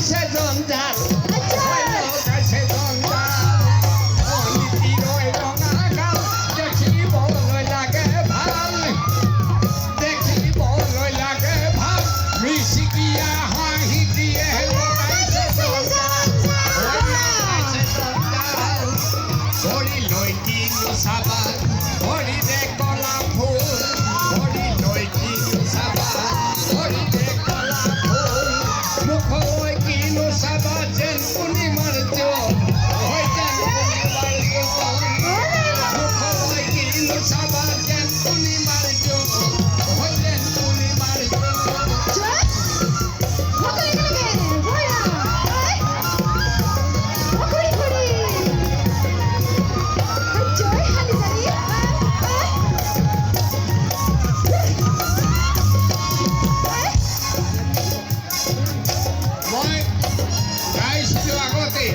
গাইছে জঞ্জাল আচ্ছা গাইছে জঞ্জাল অনীতি রয় রঙা গাল দেখিব লয় লাগে ভাল দেখিব লয় লাগে ভাল মিশিকিয়া হাঁহি দিয়ে গাইছে জঞ্জাল গাইছে জঞ্জাল ভরি লই কিনু সাবান ভরি দে কলা ফুল ভরি লই কিনু সাবান ভরি দে কলা ফুল মুখ ওই কিনু সাবান যেন পূর্ণিমার জল ওই যেন পূর্ণিমার জল মুখ ওই কিনু সাবান যেন পূর্ণিমার জল ওই যেন পূর্ণিমার জল চল মকলি করে ভরা মকলি করে জয় হালি জানি মই গাইছিলো আগতে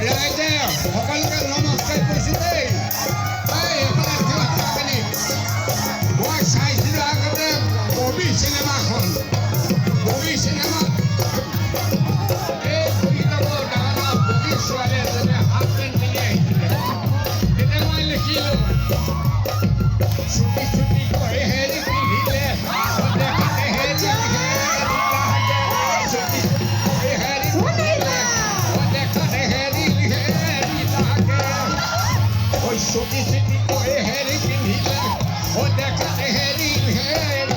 এতিয়া সকলোকে নমস্কাৰ কৰিছোঁ দেই এইফালে কিবা আপুনি মই চাইছিলোঁ আগতে ববি চিনেমাখন ববি চিনেমাত এই কলিতাবৰ গানত ববি ছোৱালী এজনে হাফ পেণ্ট পিন্ধি আহিছিলে তেতিয়া মই লিখিলোঁ চুটি চুটি কৈ হেৰি পিন্ধিলে দেখাতে হেৰি চুটি চুটি কৈ হেৰি পিন্ধিলে দেখাতে হেৰি হেৰি লাগে ঐ চুটি চুটি কৈ হেৰি পিন্ধিলে দেখাতে হেৰি হেৰি